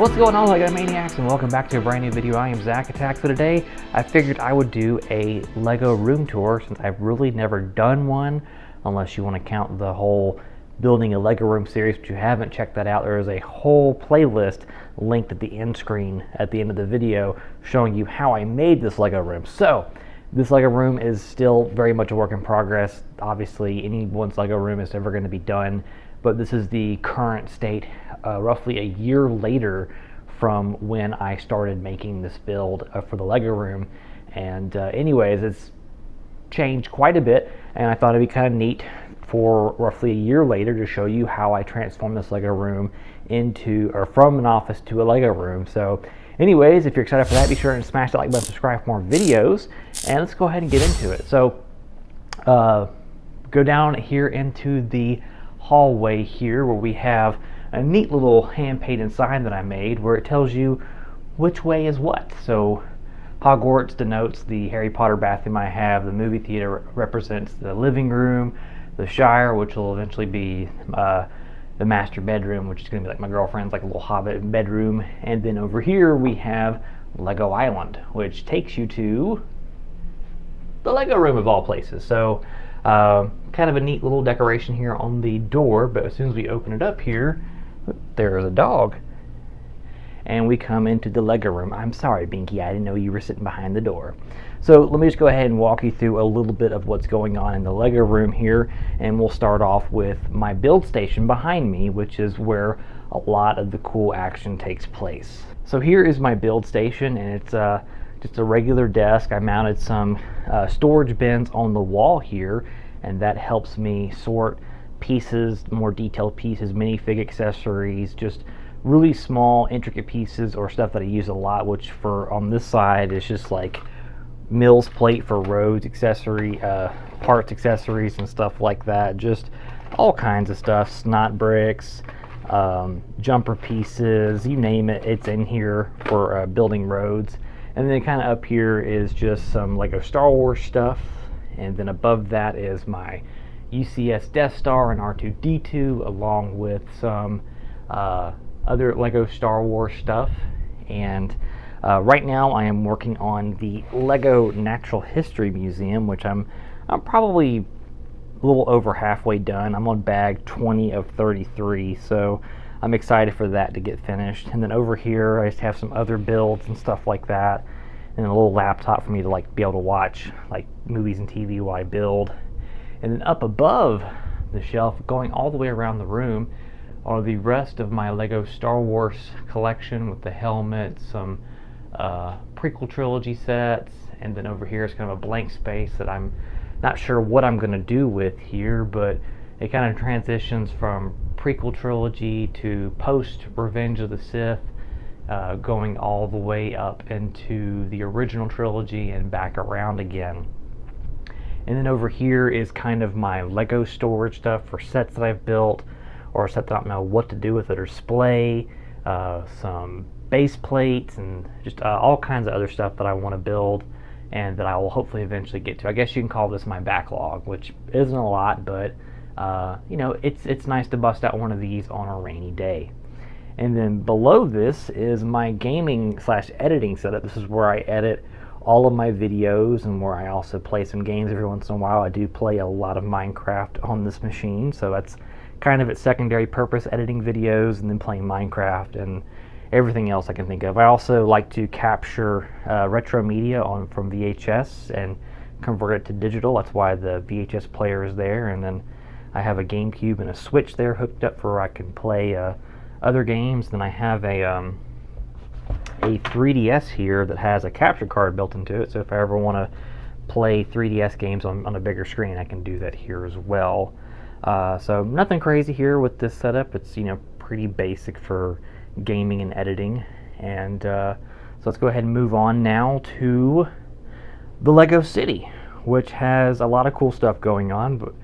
What's going on, LEGO Maniacs, and welcome back to a brand new video. I am ZacATK. So today I figured I would do a LEGO room tour since I've really never done one, unless you want to count the whole building a LEGO room series, but you haven't checked that out. There is a whole playlist linked at the end screen at the end of the video showing you how I made this LEGO room. So this LEGO room is still very much a work in progress. Obviously anyone's LEGO room is never going to be done, but this is the current state roughly a year later from when I started making this build for the LEGO room. And anyways, it's changed quite a bit, and I thought it'd be kind of neat for roughly a year later to show you how I transformed this LEGO room into, or from an office to a LEGO room. So anyways, if you're excited for that, be sure and smash that like button, subscribe for more videos, and let's go ahead and get into it. So go down here into the hallway here where we have a neat little hand-painted sign that I made where it tells you which way is what. So Hogwarts denotes the Harry Potter bathroom I have, the movie theater represents the living room, the Shire, which will eventually be the master bedroom, which is going to be like my girlfriend's like a little hobbit bedroom, and then over here we have Lego Island, which takes you to the Lego room of all places. So kind of a neat little decoration here on the door, but as soon as we open it up here, there's a dog, and we come into the LEGO room. I'm sorry, Binky, I didn't know you were sitting behind the door. So let me just go ahead and walk you through a little bit of what's going on in the LEGO room here, and we'll start off with my build station behind me, which is where a lot of the cool action takes place. So here is my build station, and it's just a regular desk. I mounted some storage bins on the wall here, and that helps me sort pieces, more detailed pieces, minifig accessories, just really small intricate pieces or stuff that I use a lot, which for on this side is just like Mills plate for roads accessory, parts accessories and stuff like that, just all kinds of stuff, snot bricks, jumper pieces, you name it, it's in here for building roads. And then kind of up here is just some Lego Star Wars stuff, and then above that is my UCS Death Star and R2-D2, along with some other Lego Star Wars stuff. And right now I am working on the Lego Natural History Museum, which I'm probably a little over halfway done. I'm on bag 20 of 33, so I'm excited for that to get finished. And then over here I just have some other builds and stuff like that, and a little laptop for me to like be able to watch like movies and TV while I build. And then up above the shelf, going all the way around the room, are the rest of my Lego Star Wars collection with the helmet, some prequel trilogy sets, and then over here is kind of a blank space that I'm not sure what I'm going to do with here, but it kind of transitions from prequel trilogy to post Revenge of the Sith, going all the way up into the original trilogy and back around again. And then over here is kind of my Lego storage stuff for sets that I've built, or sets that I don't know what to do with it or display, some base plates, and just all kinds of other stuff that I want to build and that I will hopefully eventually get to. I guess you can call this my backlog, which isn't a lot, but you know, it's nice to bust out one of these on a rainy day. And then below this is my gaming / editing setup. This is where I edit all of my videos and where I also play some games every once in a while. I do play a lot of Minecraft on this machine, so that's kind of its secondary purpose, editing videos and then playing Minecraft and everything else I can think of. I also like to capture retro media from VHS and convert it to digital. That's why the VHS player is there, and then I have a GameCube and a Switch there hooked up for where I can play other games. Then I have a 3DS here that has a capture card built into it, so if I ever want to play 3DS games on a bigger screen, I can do that here as well. So nothing crazy here with this setup. It's, you know, pretty basic for gaming and editing. And so let's go ahead and move on now to the Lego City, which has a lot of cool stuff going on, but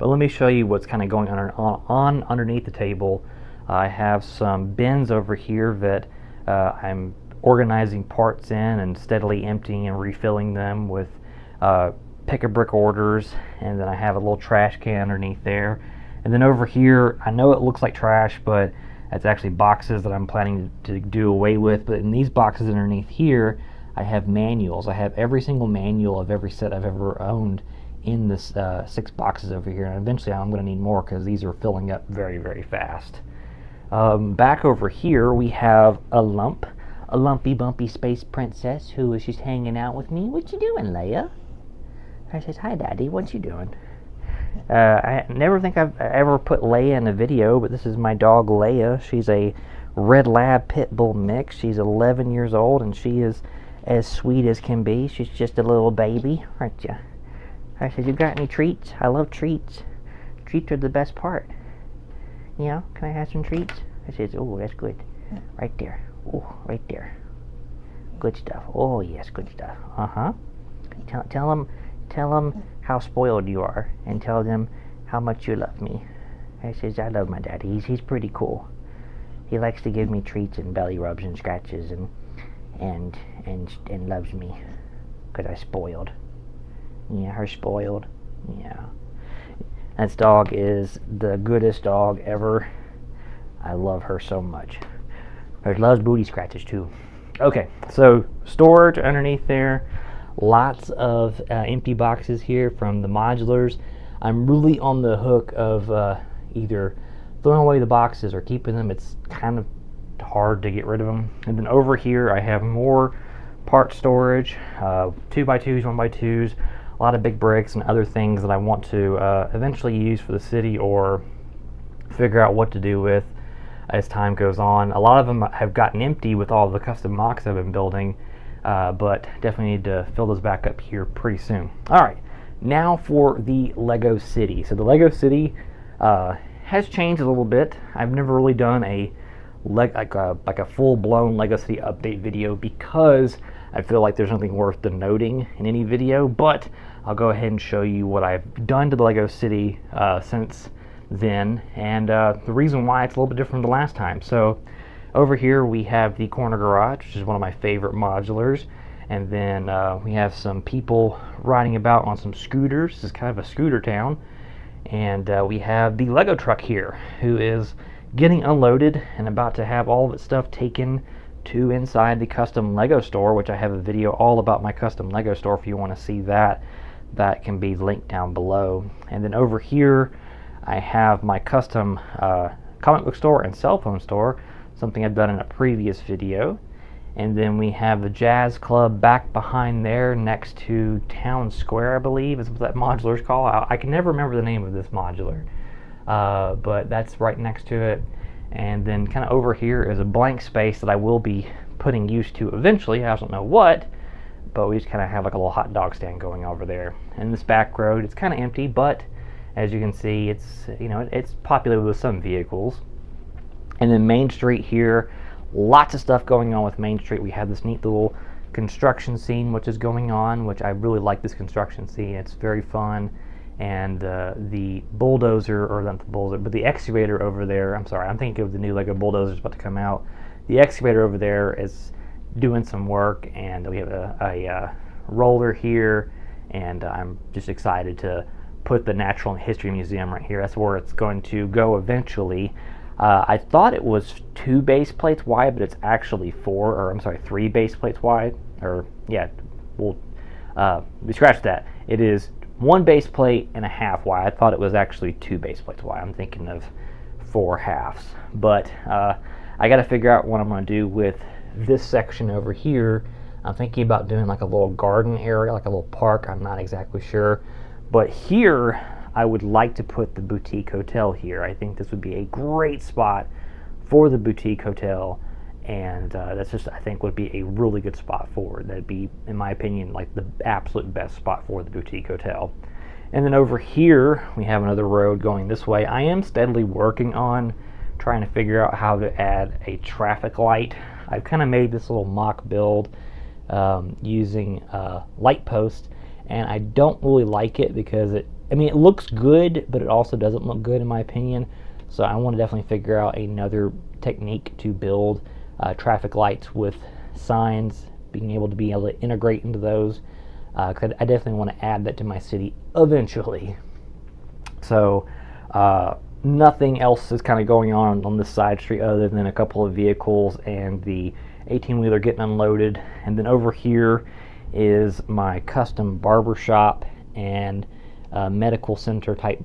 let me show you what's kind of going on underneath the table. I have some bins over here that I'm organizing parts in and steadily emptying and refilling them with pick-a-brick orders, and then I have a little trash can underneath there. And then over here, I know it looks like trash, but That's actually boxes that I'm planning to do away with, but in these boxes underneath here, I have manuals. I have every single manual of every set I've ever owned in this 6 boxes over here, and eventually I'm going to need more because these are filling up very, very fast. Back over here, we have a lumpy bumpy space princess who is just hanging out with me. What you doing, Leia? I says, hi, Daddy. What you doing? I never think I've ever put Leia in a video, but this is my dog Leia. She's a red lab pit bull mix. She's 11 years old, and she is as sweet as can be. She's just a little baby, aren't you? I said, you got any treats? I love treats. Treats are the best part. You know, can I have some treats? I says, oh, that's good. Right there. Oh, right there. Good stuff. Oh, yes, good stuff. Uh-huh. Tell them how spoiled you are, and tell them how much you love me. I says, I love my daddy. He's pretty cool. He likes to give me treats and belly rubs and scratches and loves me because I spoiled. Yeah, her spoiled. Yeah. This dog is the goodest dog ever. I love her so much. She loves booty scratches too. Okay, so storage underneath there. Lots of empty boxes here from the modulars. I'm really on the hook of either throwing away the boxes or keeping them. It's kind of hard to get rid of them. And then over here I have more part storage, 2x2s, 1x2s, a lot of big bricks and other things that I want to eventually use for the city or figure out what to do with as time goes on. A lot of them have gotten empty with all the custom MOCs I've been building, but definitely need to fill those back up here pretty soon. All right, now for the Lego City. So the Lego City has changed a little bit. I've never really done a like a full-blown Lego City update video because I feel like there's nothing worth denoting in any video, but I'll go ahead and show you what I've done to the Lego City since then, and the reason why it's a little bit different than the last time. So over here we have the corner garage, which is one of my favorite modulars, and then we have some people riding about on some scooters. This is kind of a scooter town, and we have the Lego truck here, who is getting unloaded and about to have all of its stuff taken to inside the custom Lego store, which I have a video all about my custom Lego store if you want to see that. That can be linked down below. And then over here I have my custom comic book store and cell phone store, something I've done in a previous video. And then we have the jazz club back behind there next to Town Square, I believe is what that modular is called. I can never remember the name of this modular, but that's right next to it. And then kind of over here is a blank space that I will be putting use to eventually. I don't know what, but we just kind of have like a little hot dog stand going over there. And this back road, it's kind of empty, but as you can see, it's, you know, it's populated with some vehicles. And then Main Street here, lots of stuff going on with Main Street. We have this neat little construction scene which is going on, which I really like this construction scene. It's very fun. And the bulldozer, or not the bulldozer, but the excavator over there, I'm sorry, I'm thinking of the new Lego bulldozers about to come out. The excavator over there is doing some work, and we have a roller here, and I'm just excited to put the Natural History Museum right here. That's where it's going to go eventually. I thought it was 2 base plates wide, but it's actually 3 base plates wide. Or yeah, we scratched that. It is 1 base plate and a half wide. I thought it was actually 2 base plates wide. I'm thinking of 4 halves. But I got to figure out what I'm going to do with this section over here. I'm thinking about doing like a little garden area, like a little park. I'm not exactly sure. But here, I would like to put the boutique hotel here. I think this would be a great spot for the boutique hotel. And that's just, I think, would be a really good spot for it. That'd be, in my opinion, like the absolute best spot for the boutique hotel. And then over here, we have another road going this way. I am steadily working on trying to figure out how to add a traffic light. I've kind of made this little mock build using light posts, and I don't really like it because it looks good, but it also doesn't look good in my opinion. So I want to definitely figure out another technique to build traffic lights with signs, being able to integrate into those, because I definitely want to add that to my city eventually. So nothing else is kind of going on this side street other than a couple of vehicles and the 18-wheeler getting unloaded. And then over here is my custom barber shop and medical center type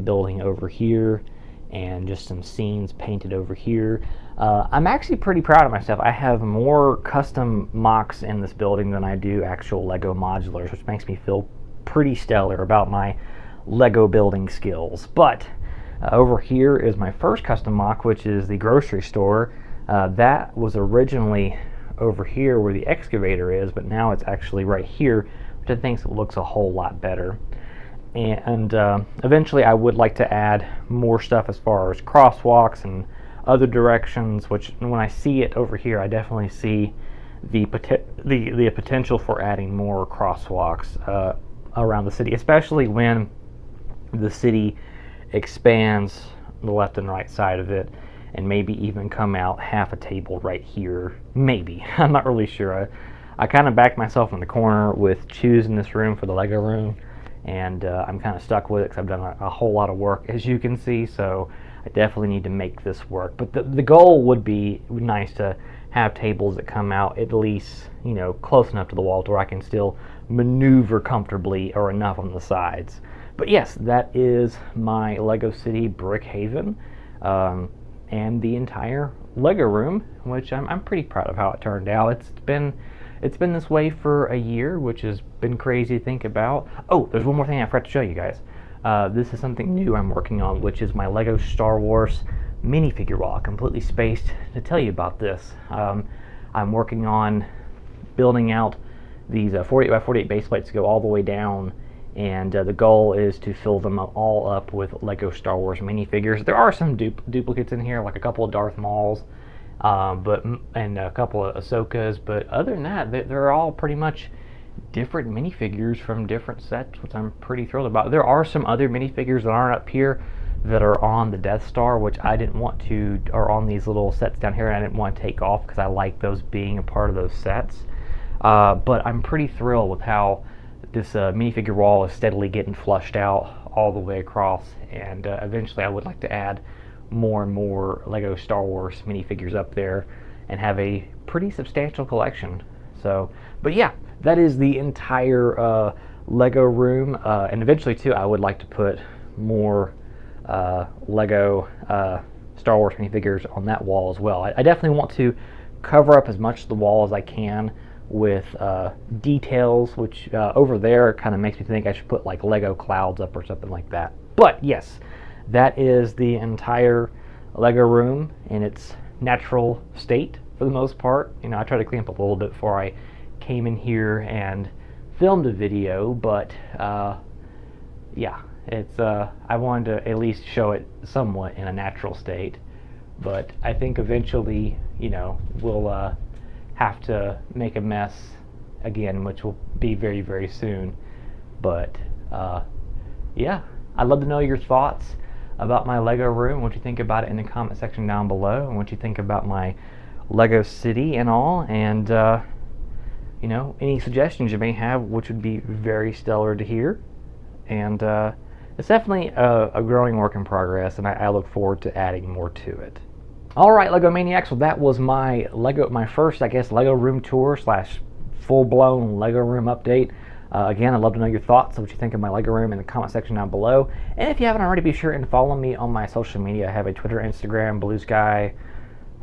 building over here, and just some scenes painted over here. I'm actually pretty proud of myself. I have more custom MOCs in this building than I do actual LEGO modulars, which makes me feel pretty stellar about my LEGO building skills. But over here is my first custom MOC, which is the grocery store. That was originally over here where the excavator is, but now it's actually right here, which I think looks a whole lot better. And eventually I would like to add more stuff as far as crosswalks and other directions, which when I see it over here, I definitely see the potential for adding more crosswalks around the city, especially when the city expands the left and right side of it, and maybe even come out half a table right here. Maybe. I'm not really sure. I kind of backed myself in the corner with choosing this room for the LEGO room, and I'm kind of stuck with it because I've done a whole lot of work, as you can see, so I definitely need to make this work. But the goal would be nice to have tables that come out at least, you know, close enough to the wall to where I can still maneuver comfortably or enough on the sides. But yes, that is my LEGO City Brickhaven, and the entire LEGO room, which I'm pretty proud of how it turned out. It's been this way for a year, which has been crazy to think about. Oh, there's one more thing I forgot to show you guys. This is something new I'm working on, which is my LEGO Star Wars minifigure wall. Completely spaced to tell you about this. I'm working on building out these 48x48 base plates to go all the way down, and the goal is to fill them all up with LEGO Star Wars minifigures. There are some duplicates in here, like a couple of Darth Mauls, and a couple of Ahsokas, but other than that, they're all pretty much different minifigures from different sets, which I'm pretty thrilled about. There are some other minifigures that aren't up here that are on the Death Star, which I didn't want to, or on these little sets down here, and I didn't want to take off because I like those being a part of those sets. But I'm pretty thrilled with how this minifigure wall is steadily getting flushed out all the way across, and eventually I would like to add more and more LEGO Star Wars minifigures up there and have a pretty substantial collection. So, but yeah, that is the entire LEGO room, and eventually too I would like to put more LEGO Star Wars minifigures on that wall as well. I definitely want to cover up as much of the wall as I can with details, which over there kind of makes me think I should put like LEGO clouds up or something like that. But yes, that is the entire LEGO room in its natural state for the most part. You know, I tried to clean up a little bit before I came in here and filmed a video, but yeah, it's I wanted to at least show it somewhat in a natural state. But I think eventually, you know, we'll have to make a mess again, which will be very, very soon. But yeah, I'd love to know your thoughts about my LEGO room, what you think about it in the comment section down below, and what you think about my LEGO City and all, and you know, any suggestions you may have, which would be very stellar to hear. And it's definitely a growing work in progress, and I look forward to adding more to it. Alright, LEGO Maniacs, well that was my first, I guess, LEGO room tour / full-blown LEGO room update. Again, I'd love to know your thoughts, what you think of my LEGO room in the comment section down below. And if you haven't already, be sure and follow me on my social media. I have a Twitter, Instagram, Blue Sky,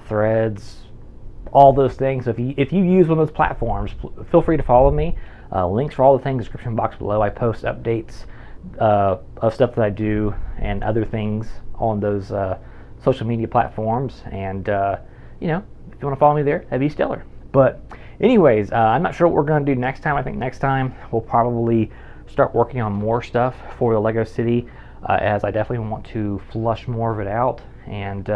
Threads, all those things. So if you use one of those platforms, feel free to follow me. Links for all the things in the description box below. I post updates of stuff that I do and other things on those social media platforms. And you know, if you want to follow me there, that'd be stellar. But anyways, I'm not sure what we're going to do next time. I think next time we'll probably start working on more stuff for the LEGO City, as I definitely want to flush more of it out, and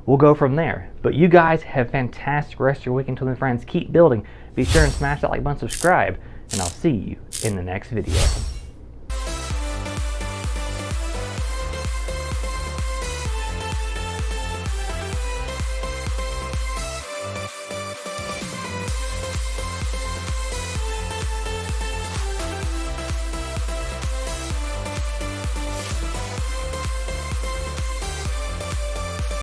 we'll go from there. But you guys have a fantastic rest of your week. Until then, friends, keep building. Be sure and smash that like button, subscribe, and I'll see you in the next video.